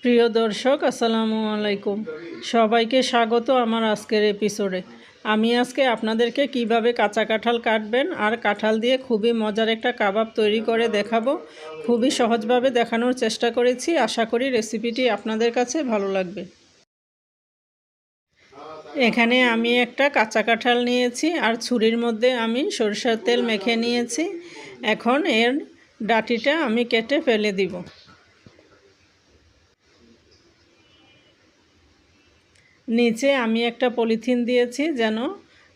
প্রিয় দর্শক আসসালামু আলাইকুম। সবাইকে স্বাগত আমার আজকের এপিসোডে। আমি আজকে আপনাদেরকে কিভাবে কাঁচা কাঁঠাল কাটবেন আর কাঁঠাল দিয়ে খুবই মজার একটা কাবাব তৈরি করে দেখাবো। খুবই সহজভাবে দেখানোর চেষ্টা করেছি, আশা করি রেসিপিটি আপনাদের কাছে ভালো লাগবে। এখানে আমি একটা কাঁচা কাঁঠাল নিয়েছি আর ছুরির মধ্যে আমি সরিষার তেল মেখে নিয়েছি। এখন এর ডাঁটিটা আমি কেটে ফেলে দিব। নিচে আমি একটা পলিথিন দিয়েছি যেন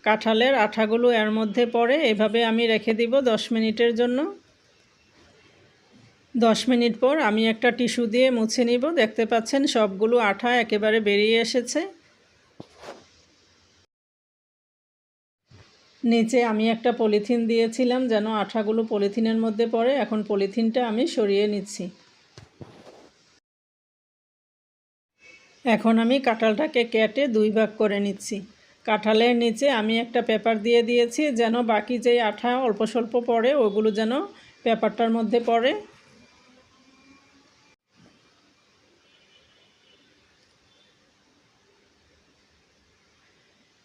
কাঁঠালের আঠাগুলো এর মধ্যে পড়ে। এভাবে আমি রেখে দিব 10 মিনিটের জন্য। 10 মিনিট পর আমি একটা টিস্যু দিয়ে মুছে নিব। দেখতে পাচ্ছেন সবগুলো আঠা একেবারে বেরিয়ে এসেছে। নিচে আমি একটা পলিথিন দিয়েছিলাম যেন আঠাগুলো পলিথিনের মধ্যে পড়ে। এখন পলিথিনটা আমি সরিয়ে নিচ্ছি। এখন আমি কাঁঠালটাকে কেটে 2 ভাগ করে নিচ্ছি। কাঁঠালের নিচে আমি একটা পেপার দিয়ে দিয়েছি যেন বাকি যেই আঠা অল্প স্বল্প পড়ে ওগুলো যেন পেপারটার মধ্যে পড়ে।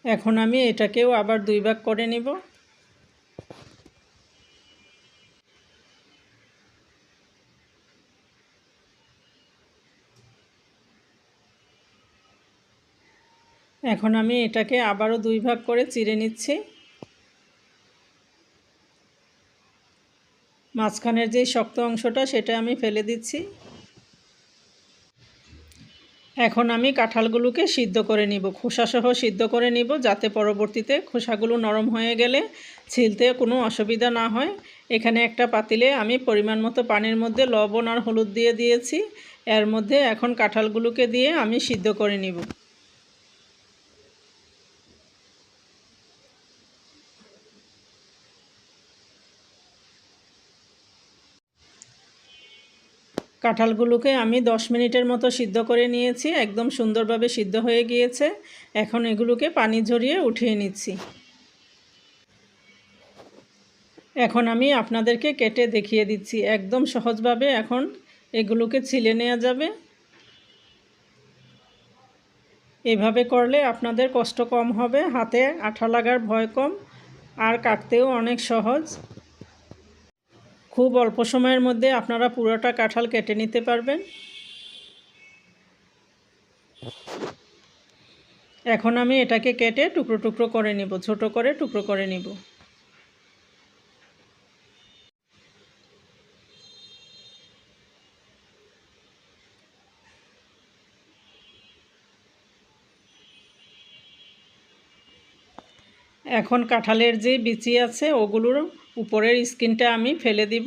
এখন আমি এটাকেও আবার 2 ভাগ করে নিব। এখন আমি এটাকে আবারও 2 ভাগ করে চিড়ে নিচ্ছি। মাঝখানের যে শক্ত অংশটা সেটা আমি ফেলে দিচ্ছি। এখন আমি কাঁঠালগুলোকে সিদ্ধ করে নিব, খোসাসহ সিদ্ধ করে নিব যাতে পরবর্তীতে খোসাগুলো নরম হয়ে গেলে ছিলতে কোনো অসুবিধা না হয়। এখানে একটা পাতিলে আমি পরিমাণ মতো পানির মধ্যে লবণ আর হলুদ দিয়ে দিয়েছি। এর মধ্যে এখন কাঁঠালগুলোকে দিয়ে আমি সিদ্ধ করে নিব। কাঁঠালগুলোকে আমি 10 মিনিটের মতো সিদ্ধ করে নিয়েছি। একদম সুন্দরভাবে সিদ্ধ হয়ে গিয়েছে। এখন এগুলোকে পানি ঝরিয়ে উঠিয়ে নিচ্ছি। এখন আমি আপনাদেরকে কেটে দেখিয়ে দিচ্ছি। একদম সহজভাবে এখন এগুলোকে ছিলে নেওয়া যাবে। এভাবে করলে আপনাদের কষ্ট কম হবে, হাতে আঠা লাগার ভয় কম, আর কাটতেও অনেক সহজ। খুব অল্প সময়ের মধ্যে আপনারা পুরোটা কাঁঠাল কেটে নিতে পারবেন। এখন আমি এটাকে কেটে টুকরো টুকরো করে নিব, ছোট করে টুকরো করে নিব। এখন কাঁঠালের যে বিচি আছে ওগুলোর উপরের স্কিনটা আমি ফেলে দিব।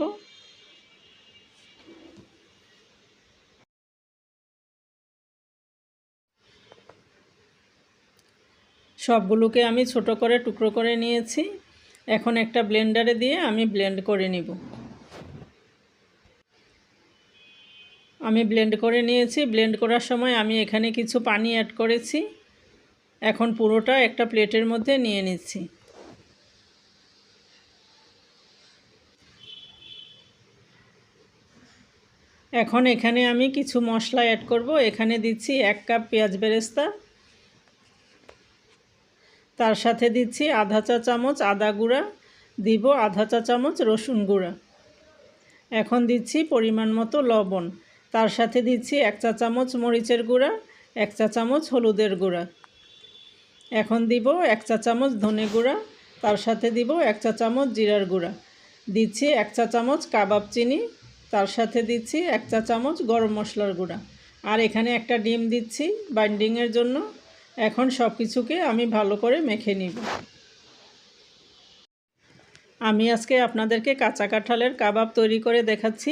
সবগুলোকে আমি ছোট করে টুকরো করে নিয়েছি। এখন একটা ব্লেন্ডারে দিয়ে আমি ব্লেন্ড করে নিব। আমি ব্লেন্ড করে নিয়েছি। ব্লেন্ড করার সময় আমি এখানে কিছু পানি অ্যাড করেছি। এখন পুরোটা একটা প্লেটের মধ্যে নিয়ে নিচ্ছি। এখন এখানে আমি কিছু মশলা অ্যাড করব। এখানে দিচ্ছি 1 কাপ পেঁয়াজ বেরেস্তা, তার সাথে দিচ্ছি আধা চা চামচ আদা গুঁড়া, দিব আধা চা চামচ রসুন গুঁড়া। এখন দিচ্ছি পরিমাণ মতো লবণ, তার সাথে দিচ্ছি 1 চা চামচ মরিচের গুঁড়া, 1 চা চামচ হলুদের গুঁড়া। এখন দিব 1 চা চামচ ধনে গুঁড়া, তার সাথে দিব 1 চা চামচ জিরার গুঁড়া। দিচ্ছি 1 চা চামচ কাবাব চিনি, তার সাথে দিচ্ছি 1 চা চামচ গরম মশলার গুঁড়া। আর এখানে একটা ডিম দিচ্ছি বাইন্ডিংয়ের জন্য। এখন সব কিছুকে আমি ভালো করে মেখে নিব। আমি আজকে আপনাদেরকে কাঁচা কাঁঠালের কাবাব তৈরি করে দেখাচ্ছি।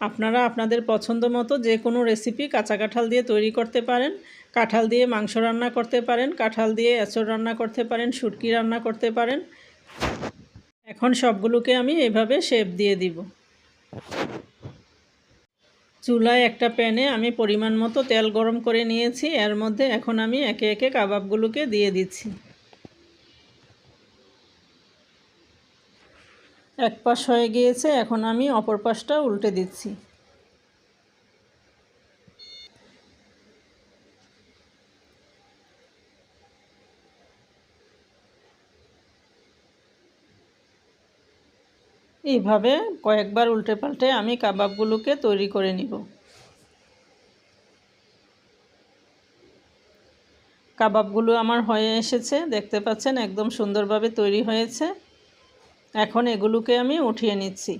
আপনারা আপনাদের পছন্দ মতো যে কোনো রেসিপি কাঁচা কাঁঠাল দিয়ে তৈরি করতে পারেন। কাঁঠাল দিয়ে মাংস রান্না করতে পারেন, কাঁঠাল দিয়ে এঁচড় রান্না করতে পারেন, শুটকি রান্না করতে পারেন। এখন সবগুলোকে আমি এভাবে শেপ দিয়ে দিব। চুলায় একটা প্যানে আমি পরিমাণ মতো তেল গরম করে নিয়েছি। এর মধ্যে এখন আমি একে একে কাবাবগুলোকে দিয়ে দিচ্ছি। এক পাশ হয়ে গিয়েছে, এখন আমি অপর পাশটা উল্টে দিচ্ছি। এইভাবে কয়েকবার উল্টে পাল্টে আমি কাবাবগুলোকে তৈরি করে নিব। কাবাবগুলো আমার হয়ে এসেছে, দেখতে পাচ্ছেন একদম সুন্দরভাবে তৈরি হয়েছে। এখন এগুলোকে আমি উঠিয়ে নিচ্ছি।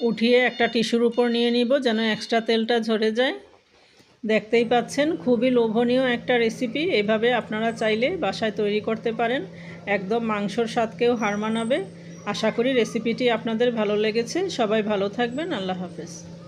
উঠিয়ে একটা টিস্যুর উপর নিয়ে নিব যেন এক্সট্রা তেলটা ঝরে যায়। দেখতেই পাচ্ছেন খুবই লোভনীয় একটা রেসিপি। এভাবে আপনারা চাইলে বাসায় তৈরি করতে পারেন, একদম মাংসর স্বাদকেও হার মানাবে। আশা করি রেসিপিটি আপনাদের ভালো লেগেছে। সবাই ভালো থাকবেন। আল্লাহ হাফেজ।